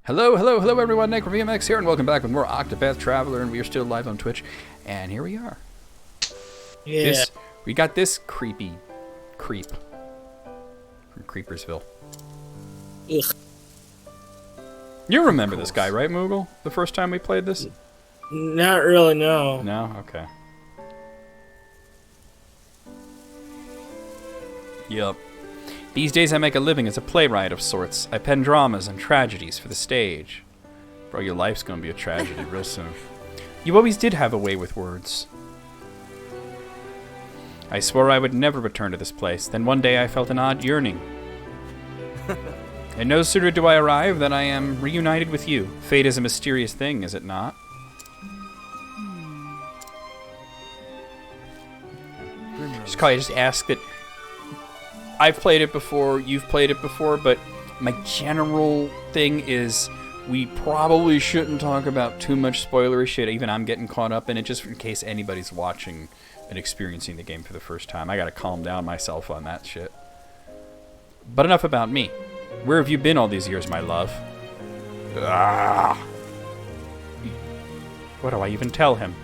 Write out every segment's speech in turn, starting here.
Hello, hello, hello everyone, NecroVMX here, and welcome back with more Octopath Traveler, and we are still live on Twitch, and here we are. Yeah. We got this creepy creep from Creepersville. Ugh. You remember this guy, right, Moogle? The first time we played this? Not really, no. No? Okay. Yup. These days I make a living as a playwright of sorts. I pen dramas and tragedies for the stage. Bro, your life's gonna be a tragedy real soon. You always did have a way with words. I swore I would never return to this place. Then one day I felt an odd yearning. And no sooner do I arrive than I am reunited with you. Fate is a mysterious thing, is it not? Just ask that. I've played it before, you've played it before, but my general thing is we probably shouldn't talk about too much spoilery shit. Even I'm getting caught up in it, just in case anybody's watching and experiencing the game for the first time. I gotta calm down myself on that shit. But enough about me. Where have you been all these years, my love? Ah. What do I even tell him?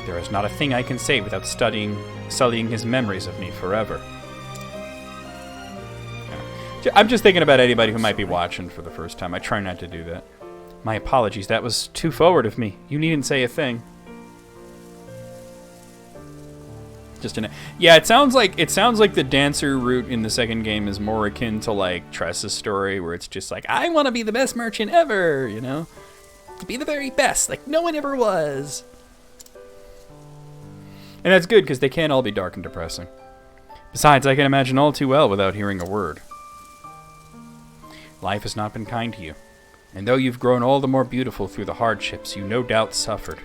There is not a thing I can say without sullying his memories of me forever. Yeah. I'm just thinking about anybody who might be watching for the first time. I try not to do that. My apologies, that was too forward of me. You needn't say a thing. Yeah, it sounds like the dancer route in the second game is more akin to like Tressa's story, where it's just like, I want to be the best merchant ever, you know? To be the very best, like no one ever was. And that's good, because they can't all be dark and depressing. Besides, I can imagine all too well without hearing a word. Life has not been kind to you. And though you've grown all the more beautiful through the hardships, you no doubt suffered.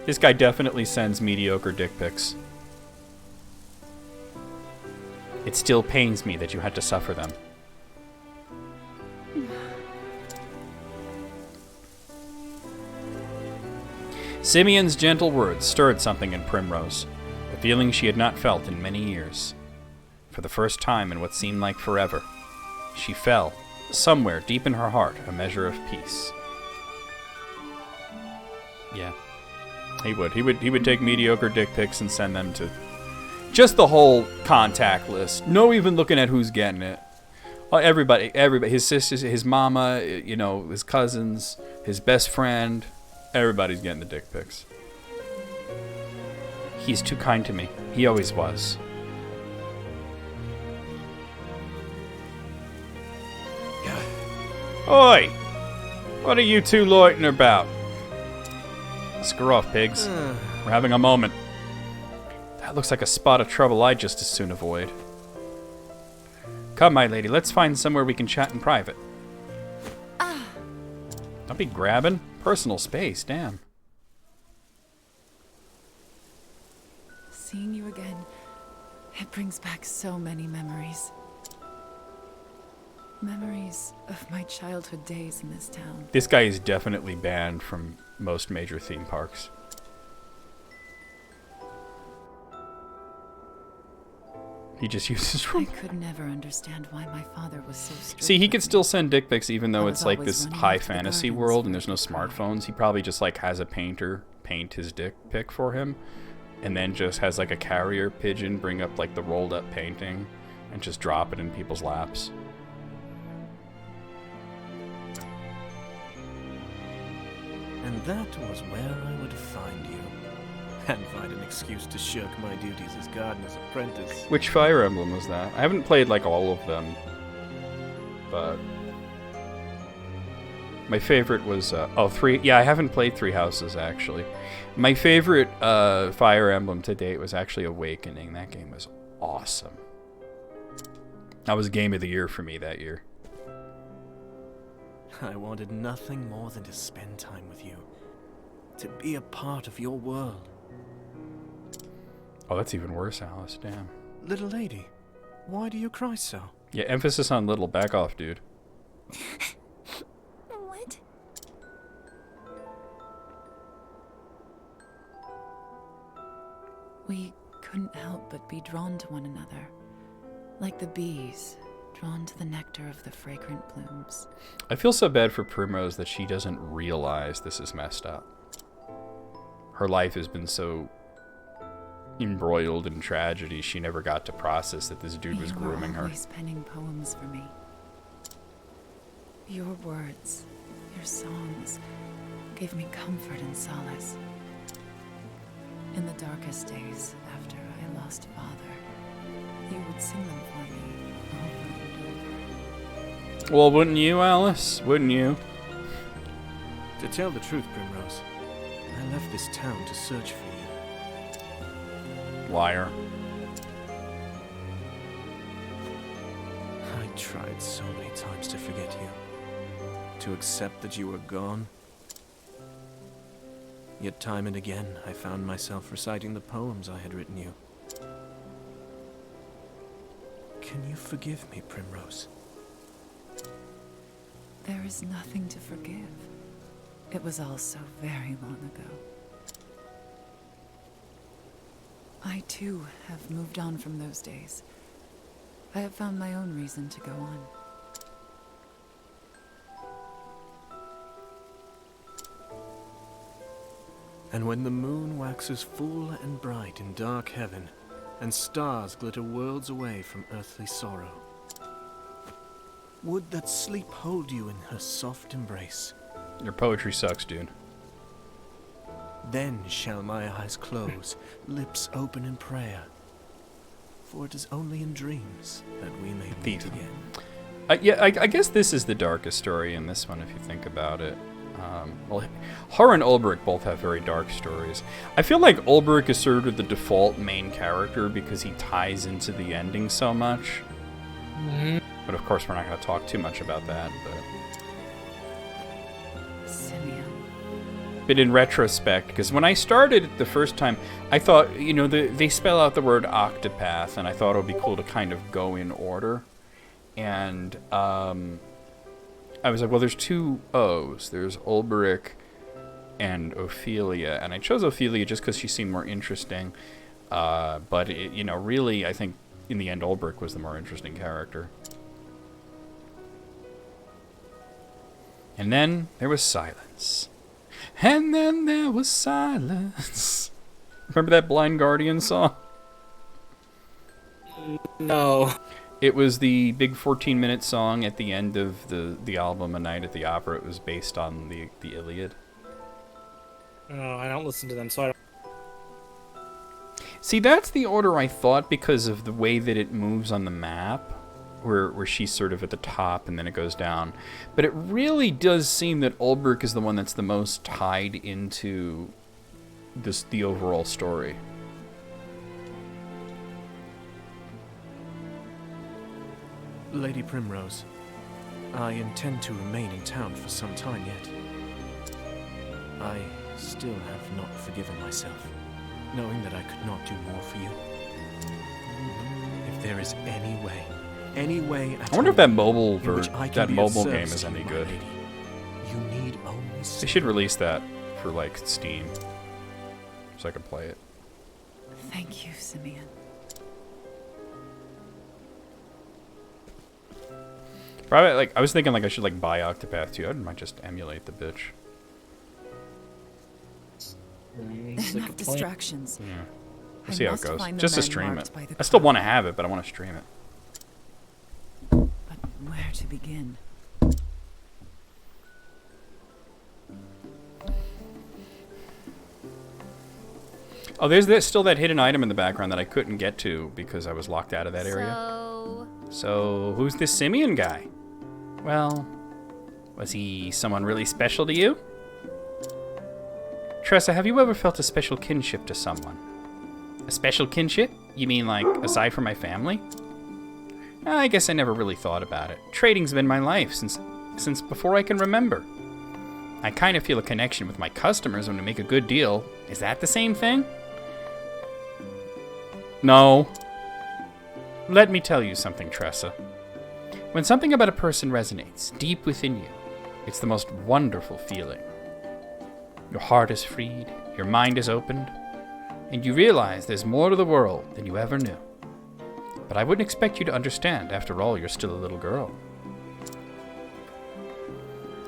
This guy definitely sends mediocre dick pics. It still pains me that you had to suffer them. Simeon's gentle words stirred something in Primrose, a feeling she had not felt in many years. For the first time in what seemed like forever, she felt, somewhere deep in her heart, a measure of peace. Yeah, he would. He would take mediocre dick pics and send them to just the whole contact list. No even looking at who's getting it. Everybody, his sisters, his mama, you know, his cousins, his best friend. Everybody's getting the dick pics. He's too kind to me. He always was. Oi! What are you two loitering about? Screw off, pigs. We're having a moment. That looks like a spot of trouble I'd just as soon avoid. Come, my lady, let's find somewhere we can chat in private. Don't be grabbing. Personal space, damn. Seeing you again, it brings back so many memories. Memories of my childhood days in this town. This guy is definitely banned from most major theme parks. He just uses... I could never understand why my father was so strict. See, he could with still me. send dick pics even though it's like this running high off to the fantasy gardens world and for there's no a cry. smartphones. He probably just like has a painter paint his dick pic for him and then just has like a carrier pigeon bring up like the rolled up painting and just drop it in people's laps. And that was where I would find you. And find an excuse to shirk my duties as gardener's apprentice. Which Fire Emblem was that? I haven't played like all of them, but my favorite was three. Yeah, I haven't played Three Houses actually. My favorite Fire Emblem to date was actually Awakening. That game was awesome. That was Game of the Year for me that year. I wanted nothing more than to spend time with you. To be a part of your world. Oh, that's even worse, Alice. Damn. Little lady, why do you cry so? Yeah, emphasis on little. Back off, dude. What? We couldn't help but be drawn to one another. Like the bees drawn to the nectar of the fragrant blooms. I feel so bad for Primrose that she doesn't realize this is messed up. Her life has been so embroiled in tragedy, she never got to process that this dude was grooming You her. were always penning poems for me. Your words, your songs, gave me comfort and solace. In the darkest days after I lost father, you would sing them for me over and over. Well, wouldn't you, Alice? Wouldn't you? To tell the truth, Primrose, I left this town to search for you. Liar. I tried so many times to forget you, to accept that you were gone. Yet time and again, I found myself reciting the poems I had written you. Can you forgive me, Primrose? There is nothing to forgive. It was all so very long ago. I, too, have moved on from those days. I have found my own reason to go on. And when the moon waxes full and bright in dark heaven, and stars glitter worlds away from earthly sorrow, would that sleep hold you in her soft embrace? Your poetry sucks, dude. Then shall my eyes close, lips open in prayer, for it is only in dreams that we may meet again. Yeah, I guess this is the darkest story in this one, if you think about it. Well, her and Ulbrich both have very dark stories. I feel like Ulbrich is sort of the default main character because he ties into the ending so much. But of course, we're not going to talk too much about that. Simeon. But in retrospect, because when I started it the first time, I thought, you know, they spell out the word Octopath, and I thought it would be cool to kind of go in order. And I was like, well, there's two O's. There's Ulbrich and Ophelia. And I chose Ophelia just because she seemed more interesting. But, you know, really, I think in the end, Ulbrich was the more interesting character. And then there was silence. And then there was silence. Remember that Blind Guardian song? No. It was the big 14-minute song at the end of the album, A Night at the Opera. It was based on the Iliad. No, I don't listen to them, so I don't. See, that's the order I thought because of the way that it moves on the map, where she's sort of at the top and then it goes down. But it really does seem that Ulbrich is the one that's the most tied into the overall story. Lady Primrose, I intend to remain in town for some time yet. I still have not forgiven myself, knowing that I could not do more for you. If there is any way I wonder if that mobile in which I can that be of mobile game service is to any you, my good. lady, you need only They should release that for like Steam, so I can play it. Thank you, Simeon. Probably like I was thinking like I should like buy Octopath 2. I might just emulate the bitch. It's like a Enough plan. distractions. Yeah. I We'll see how it must goes. find the Just to men stream it. marked by the I still cloud. want to have it, but I want to stream it. But where to begin? Oh, there's still that hidden item in the background that I couldn't get to because I was locked out of that area. So, who's this Simeon guy? Well, was he someone really special to you? Tressa, have you ever felt a special kinship to someone? A special kinship? You mean like aside from my family? I guess I never really thought about it. Trading's been my life since before I can remember. I kind of feel a connection with my customers when we make a good deal. Is that the same thing? No. Let me tell you something, Tressa. When something about a person resonates deep within you, it's the most wonderful feeling. Your heart is freed, your mind is opened, and you realize there's more to the world than you ever knew. But I wouldn't expect you to understand. After all, you're still a little girl.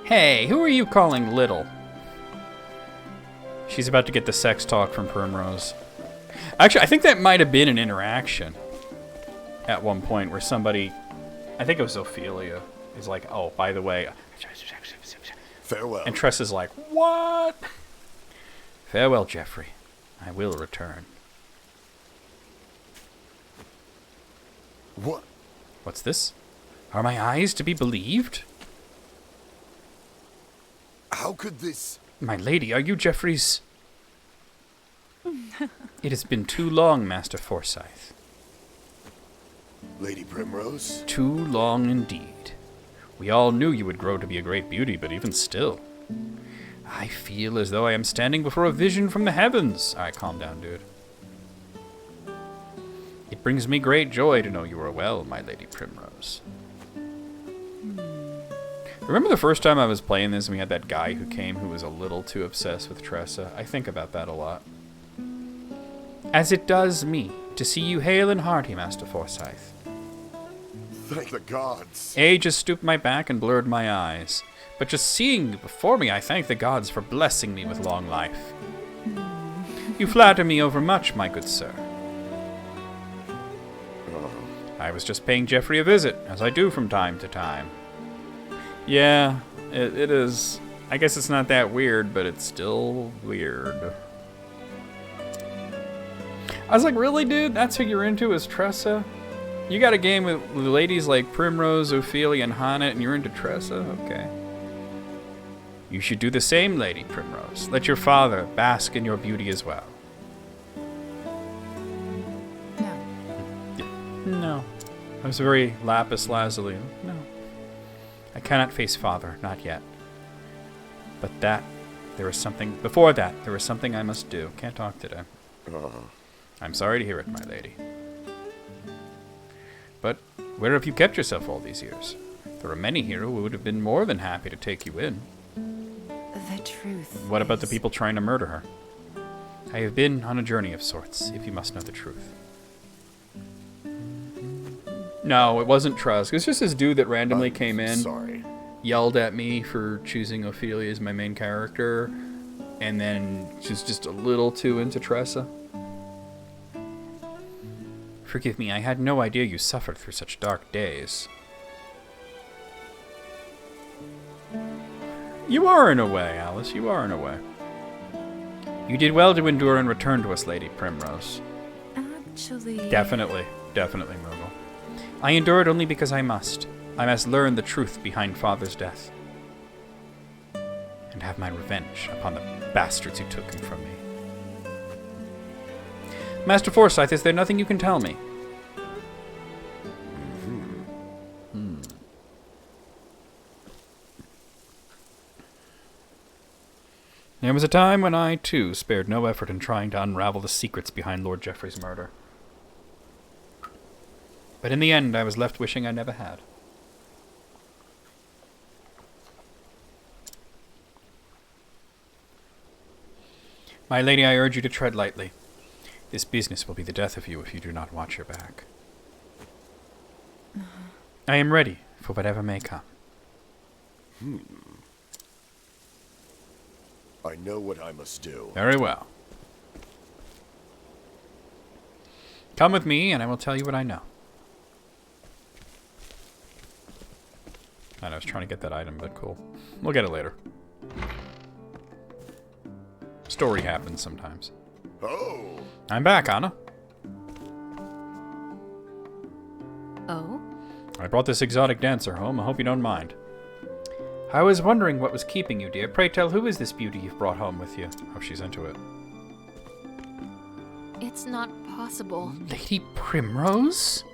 Hey, who are you calling little? She's about to get the sex talk from Primrose. Actually, I think that might have been an interaction at one point where somebody, I think it was Ophelia, is like, oh, by the way. Farewell. And Tress is like, what? Farewell, Geoffrey. I will return. What? What's this? Are my eyes to be believed? How could this... My lady, are you Geoffrey's... It has been too long, Master Forsyth. Lady Primrose? Too long indeed. We all knew you would grow to be a great beauty, but even still... I feel as though I am standing before a vision from the heavens. Alright, calm down, dude. It brings me great joy to know you are well, my Lady Primrose. Remember the first time I was playing this and we had that guy who came who was a little too obsessed with Tressa? I think about that a lot. As it does me, to see you hale and hearty, Master Forsyth. Thank the gods. Age has stooped my back and blurred my eyes. But just seeing you before me, I thank the gods for blessing me with long life. You flatter me overmuch, my good sir. I was just paying Geoffrey a visit, as I do from time to time. Yeah, it is. I guess it's not that weird, but it's still weird. I was like, really, dude? That's who you're into is Tressa? You got a game with ladies like Primrose, Ophelia, and Hana, and you're into Tressa? Okay. You should do the same, Lady Primrose. Let your father bask in your beauty as well. No. No. I was very lapis lazuli. No. I cannot face father, not yet. But there is something... Before that, there is something I must do. Can't talk today. I'm sorry to hear it, my lady. But where have you kept yourself all these years? There are many here who would have been more than happy to take you in. The truth. What about the people trying to murder her? I have been on a journey of sorts, if you must know the truth. No, it wasn't Trusk. It was just this dude that randomly came in, Sorry. yelled at me for choosing Ophelia as my main character, and then she's just a little too into Tressa. Forgive me, I had no idea you suffered through such dark days. You are in a way, Alice. You are in a way. You did well to endure and return to us, Lady Primrose. Actually... Definitely. Definitely, Myrtle. I endured only because I must. I must learn the truth behind Father's death. And have my revenge upon the bastards who took him from me. Master Forsyth, is there nothing you can tell me? There was a time when I, too, spared no effort in trying to unravel the secrets behind Lord Geoffrey's murder. But in the end, I was left wishing I never had. My lady, I urge you to tread lightly. This business will be the death of you if you do not watch your back. I am ready for whatever may come. I know what I must do. Very well. Come with me, and I will tell you what I know. I was trying to get that item, but cool. We'll get it later. Story happens sometimes. Oh! I'm back, Anna. Oh? I brought this exotic dancer home. I hope you don't mind. I was wondering what was keeping you, dear. Pray tell, who is this beauty you've brought home with you? Oh, she's into it. It's not possible. Lady Primrose?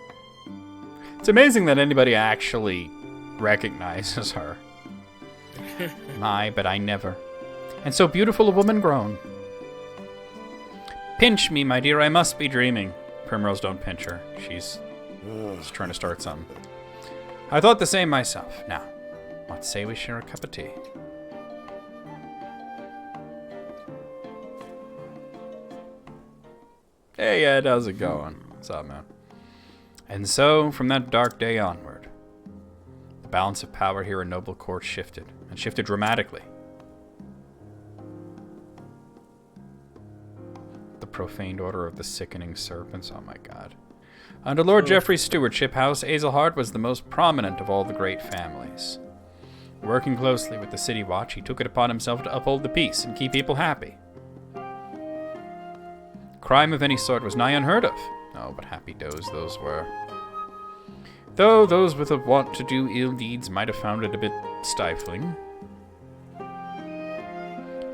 It's amazing that anybody actually recognizes her. My, but I never. And so beautiful a woman grown. Pinch me, my dear, I must be dreaming. Primrose, don't pinch her. She's trying to start something. I thought the same myself. Now, let's say we share a cup of tea. Hey Ed, how's it going? What's up, man? And so, from that dark day onward, the balance of power here in Noble Court shifted, and shifted dramatically. The profaned order of the sickening serpents, oh my god. Under Lord Geoffrey's stewardship, House Azelhard was the most prominent of all the great families. Working closely with the City Watch, he took it upon himself to uphold the peace and keep people happy. Crime of any sort was nigh unheard of. Oh, but happy does those were. Though those with a want to do ill deeds might have found it a bit stifling.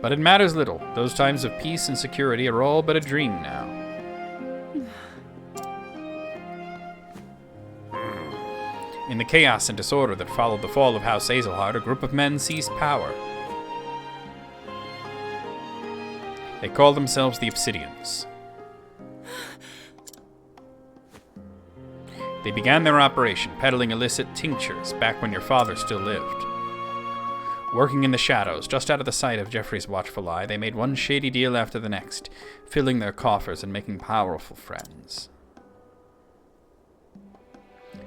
But it matters little. Those times of peace and security are all but a dream now. In the chaos and disorder that followed the fall of House Azelhard, a group of men seized power. They called themselves the Obsidians. They began their operation, peddling illicit tinctures back when your father still lived. Working in the shadows, just out of the sight of Geoffrey's watchful eye, they made one shady deal after the next, filling their coffers and making powerful friends.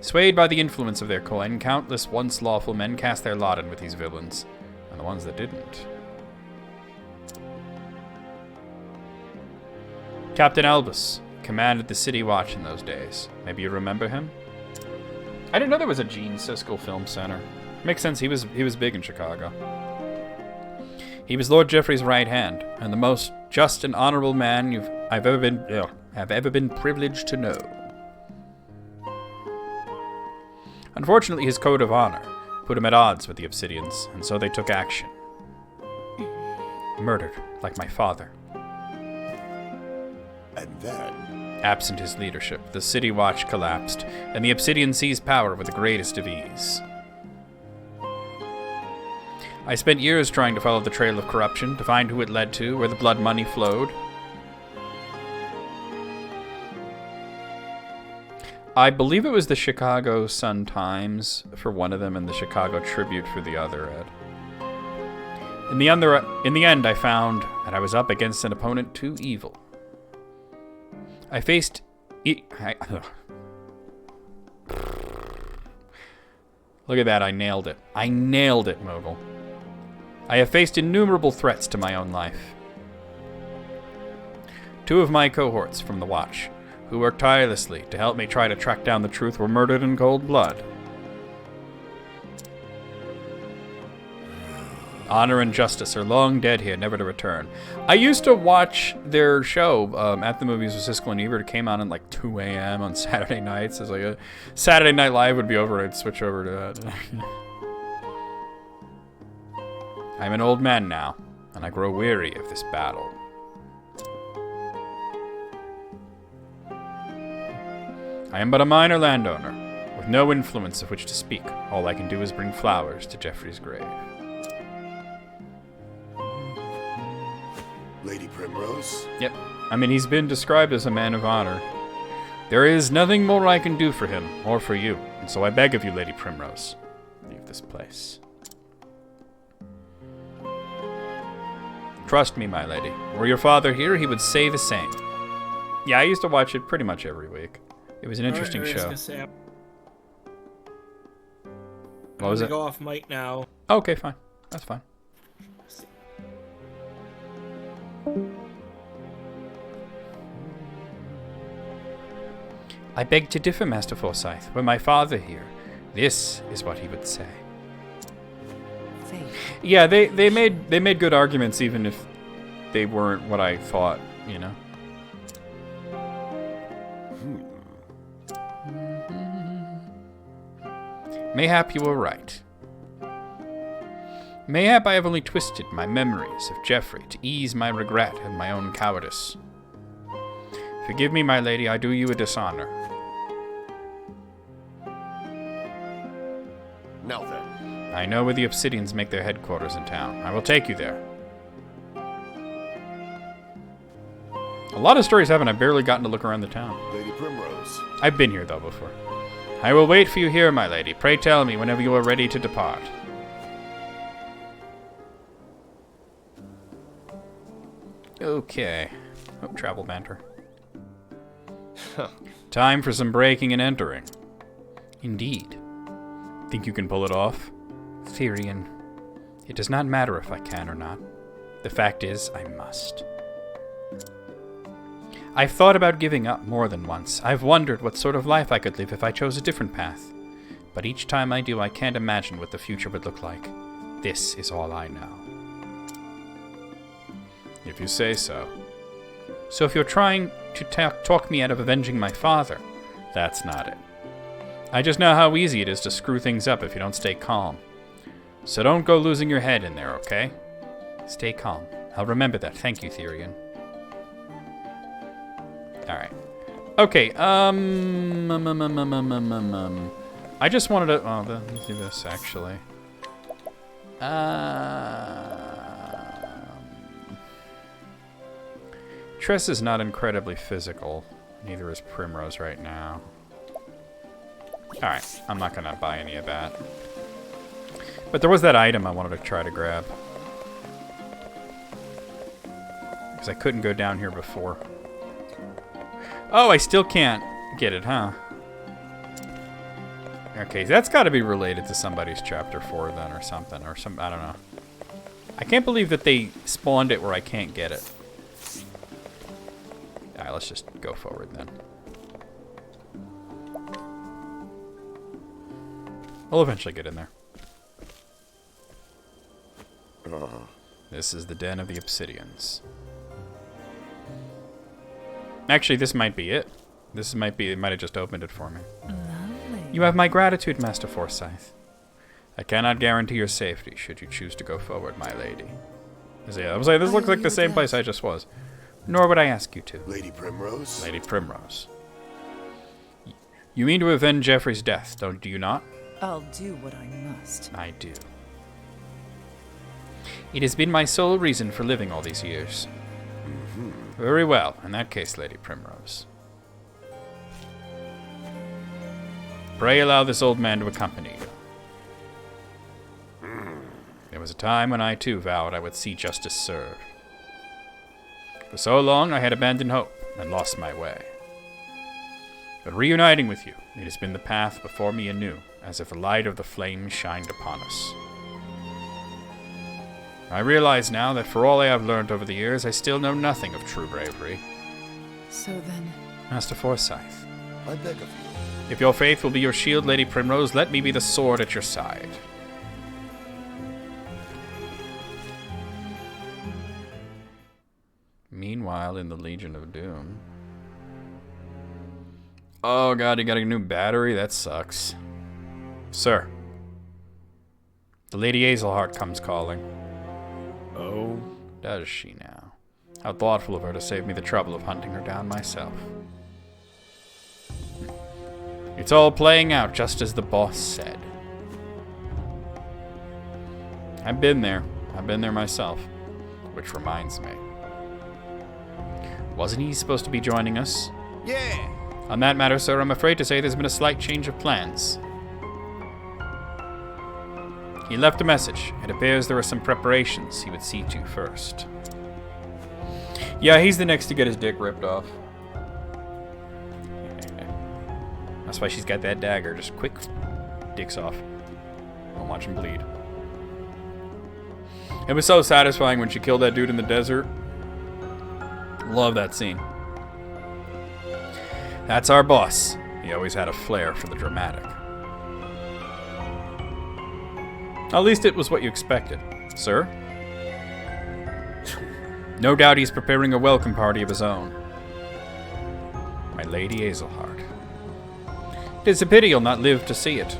Swayed by the influence of their coin, countless once lawful men cast their lot in with these villains, and the ones that didn't. Captain Albus commanded the City Watch in those days. Maybe you remember him? I didn't know there was a Gene Siskel Film Center. Makes sense, he was big in Chicago. He was Lord Geoffrey's right hand, and the most just and honorable man I've ever been privileged to know. Unfortunately, his code of honor put him at odds with the Obsidians, and so they took action. Murdered, like my father. And then... Absent his leadership, the City Watch collapsed, and the Obsidian seized power with the greatest of ease. I spent years trying to follow the trail of corruption, to find who it led to, where the blood money flowed. I believe it was the Chicago Sun-Times for one of them and the Chicago Tribute for the other, Ed. In the end, I found that I was up against an opponent too evil. I faced... Look at that, I nailed it. I nailed it, Mogul. I have faced innumerable threats to my own life. Two of my cohorts from the Watch, who worked tirelessly to help me try to track down the truth, were murdered in cold blood. Honor and justice are long dead here, never to return. I used to watch their show at the movies with Siskel and Ebert. It came on at like 2 a.m. on Saturday nights. It's like a Saturday Night Live would be over, I'd switch over to that. I'm an old man now, and I grow weary of this battle. I am but a minor landowner, with no influence of which to speak. All I can do is bring flowers to Geoffrey's grave. Lady Primrose? Yep. I mean, he's been described as a man of honor. There is nothing more I can do for him, or for you, and so I beg of you, Lady Primrose, leave this place. Trust me, my lady. Were your father here, he would say the same. Yeah, I used to watch it pretty much every week. It was an interesting show. What was it? Go off mic now. Okay, fine. That's fine. I beg to differ, Master Forsyth. Were my father here, this is what he would say. Faith. Yeah, they made good arguments even if they weren't what I thought, you know. Mayhap you were right. Mayhap I have only twisted my memories of Geoffrey to ease my regret and my own cowardice. Forgive me, my lady, I do you a dishonor. Now then. I know where the Obsidians make their headquarters in town. I will take you there. A lot of stories haven't. I've barely gotten to look around the town. Lady Primrose. I've been here, though, before. I will wait for you here, my lady. Pray tell me whenever you are ready to depart. Okay. Oh, travel banter. Time for some breaking and entering. Indeed. Think you can pull it off? Tyrion, it does not matter if I can or not. The fact is, I must. I've thought about giving up more than once. I've wondered what sort of life I could live if I chose a different path. But each time I do, I can't imagine what the future would look like. This is all I know. If you say so. So if you're trying to talk me out of avenging my father, that's not it. I just know how easy it is to screw things up if you don't stay calm. So don't go losing your head in there, okay? Stay calm. I'll remember that. Thank you, Tyrion. Alright. Okay, I just wanted to... Oh, let's do this, actually. Tress is not incredibly physical. Neither is Primrose right now. Alright, I'm not gonna buy any of that. But there was that item I wanted to try to grab. Because I couldn't go down here before. Oh, I still can't get it, huh? Okay, that's got to be related to somebody's chapter 4 then, or something, or some, I don't know. I can't believe that they spawned it where I can't get it. Alright, let's just go forward then. We'll eventually get in there. This is the den of the Obsidians. Actually, this might be it. This might be, it might have just opened it for me. Lovely. You have my gratitude, Master Forsyth. I cannot guarantee your safety should you choose to go forward, my lady. I was like, this looks like the same place I just was. Nor would I ask you to. Lady Primrose? Lady Primrose. You mean to avenge Jeffrey's death, do you not? I'll do what I must. I do. It has been my sole reason for living all these years. Very well, in that case, Lady Primrose. Pray allow this old man to accompany you. There was a time when I too vowed I would see justice served. For so long I had abandoned hope and lost my way. But reuniting with you, it has been the path before me anew, as if the light of the flame shined upon us. I realize now that for all I have learned over the years, I still know nothing of true bravery. So then... Master Forsyth, I beg of you. if your faith will be your shield, Lady Primrose, let me be the sword at your side. Meanwhile, in the Legion of Doom... Oh god, you got a new battery? That sucks. Sir. The Lady Hazelheart comes calling. Oh, does she now? How thoughtful of her to save me the trouble of hunting her down myself. It's all playing out just as the boss said. I've been there. I've been there myself. Which reminds me. Wasn't he supposed to be joining us? Yeah! On that matter, sir, I'm afraid to say there's been a slight change of plans. He left a message. It appears there are some preparations he would see to first. Yeah, he's the next to get his dick ripped off. That's why she's got that dagger. Just quick dicks off. Don't watch him bleed. It was so satisfying when she killed that dude in the desert. Love that scene. That's our boss. He always had a flair for the dramatic. At least it was what you expected, sir. No doubt he's preparing a welcome party of his own. My Lady Hazelheart. It is a pity you'll not live to see it.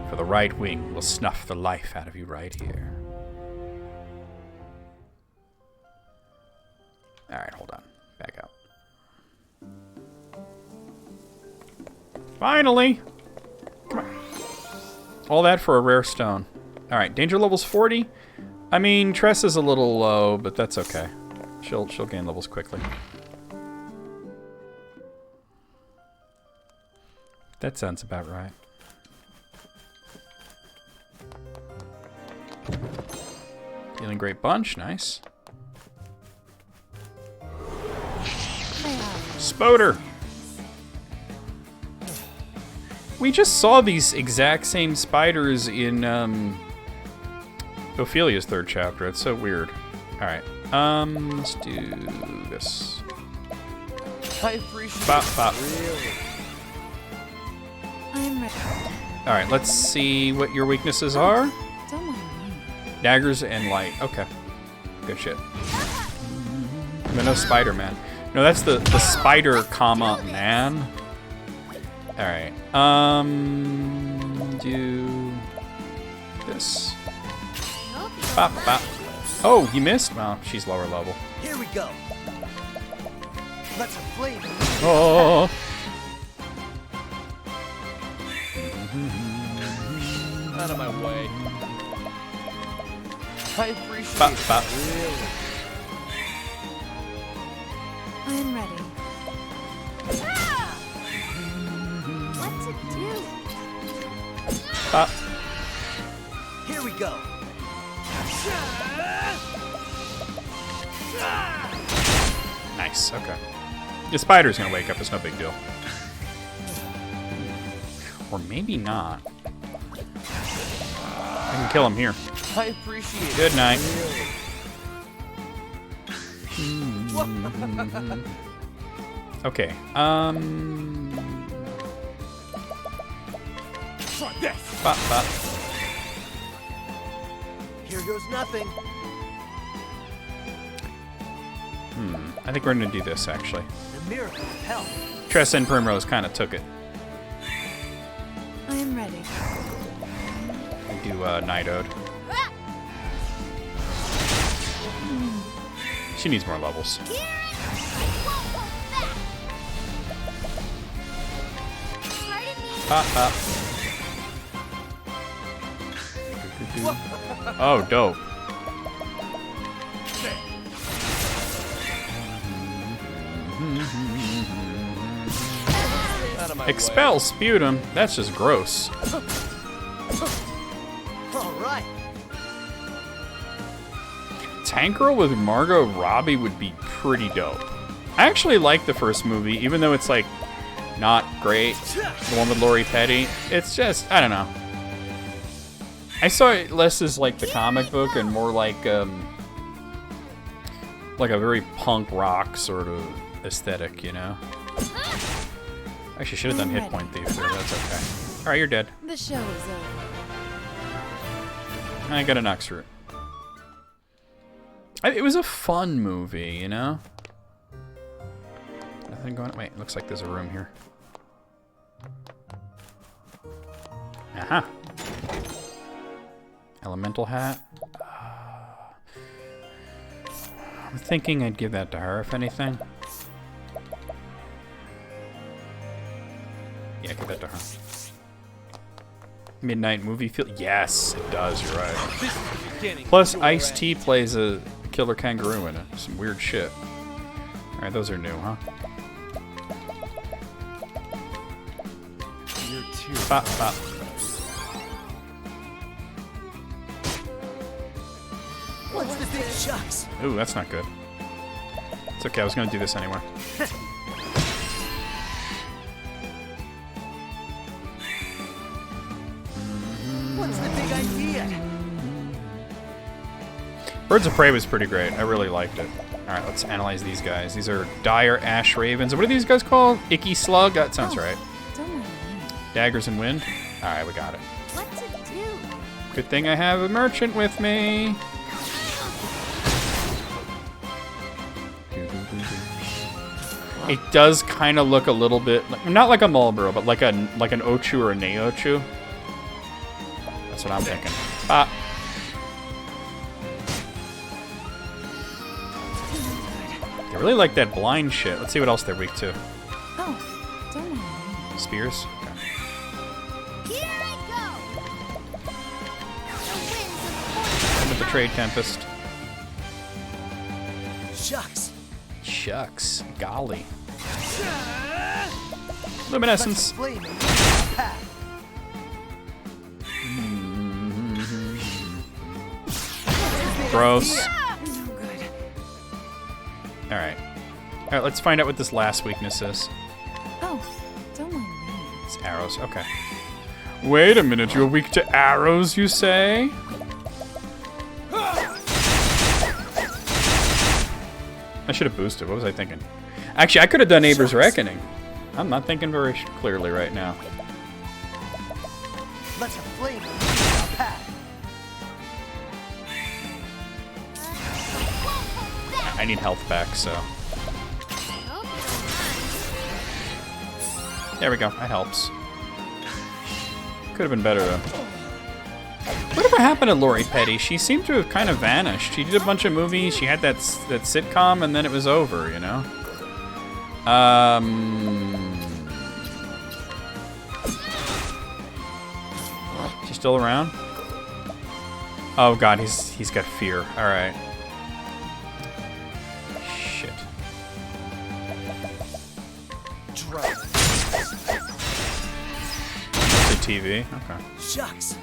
For the right wing will snuff the life out of you right here. Alright, hold on. Back out. Finally! Come on. All that for a rare stone. Alright, danger level's 40. I mean, Tress is a little low, but that's okay. She'll gain levels quickly. That sounds about right. Feeling great bunch, nice. Spoder. We just saw these exact same spiders in Ophelia's third chapter. It's so weird. All right. Let's do this. I appreciate Bop, bop. I'm ready. All right, let's see what your weaknesses are. Don't mind me. Daggers and light. Okay. Good shit. But no Spider-Man. No, that's the spider, comma, man. All right. Do this. Bop, bop. Oh, you missed? Well, she's lower level. Here we go. Let's flame. Oh. Out of my way. I appreciate Bop, bop. I'm ready. What to do? Bop. Here we go. Nice. Okay. The spider's gonna wake up. It's no big deal. Or maybe not. I can kill him here. I appreciate it. Good night. Okay. Try this. Bop, bop. Here goes nothing. I think we're gonna do this actually. The miracle of health. Tress and Primrose kind of took it. I am ready. We do Night Ode. She needs more levels. Pop, pop. Oh, dope. Out of my Expel sputum. That's just gross. All right. Tank Girl with Margot Robbie would be pretty dope. I actually like the first movie, even though it's like not great. The one with Lori Petty. It's just, I don't know. I saw it less as like the comic book and more like a very punk rock sort of aesthetic, you know? Actually, should have done Hit Point Thief there. That's okay. All right, you're dead. The show is over. I got an Ox Root. It was a fun movie, you know? Nothing going on. Wait, looks like there's a room here. Aha. Elemental hat. I'm thinking I'd give that to her, if anything. Yeah, give that to her. Midnight movie feel. Yes, it does. You're right. This is the beginning. Plus, Ice-T plays a killer kangaroo in it. Some weird shit. All right, those are new, huh? You're too. Bop, bop. What's the big shucks? Ooh, that's not good. It's okay. I was gonna do this anyway. What's the big idea? Birds of Prey was pretty great. I really liked it. All right, let's analyze these guys. These are dire ash ravens. What are these guys called? Icky slug? That sounds right. Don't mind me. Daggers and wind. All right, we got it. What to do? Good thing I have a merchant with me. It does kind of look a little bit like, not like a Marlboro, but like an Ochu or a Neochu. That's what I'm thinking. Bop. They really like that blind shit. Let's see what else they're weak to. Oh, don't mind me. Spears. Okay. Here I go. The winds of fortune. With the Trade Tempest. Shucks. Shucks. Golly. Luminescence. Flame. Path. Gross. No good. Alright. Alright, let's find out what this last weakness is. Oh, don't mind me. It's arrows, okay. Wait a minute, you're weak to arrows, you say? I should have boosted. What was I thinking? Actually, I could have done Neighbor's Reckoning. I'm not thinking very clearly right now. Let's flame our path. I need health back, so. There we go. That helps. Could have been better, though. Whatever happened to Lori Petty? She seemed to have kind of vanished. She did a bunch of movies. She had that sitcom, and then it was over, you know? She's still around? Oh god, he's got fear. Alright. Shit. It's a TV? Okay. Shucks.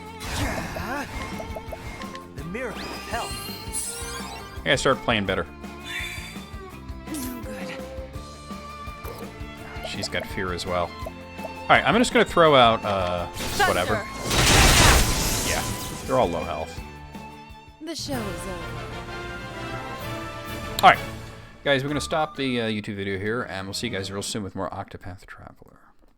The miracle of health. I gotta start playing better. No good. She's got fear as well. Alright, I'm just gonna throw out, whatever. Yeah, they're all low health. The show is over. Alright, guys, we're gonna stop the YouTube video here, and we'll see you guys real soon with more Octopath Traveler.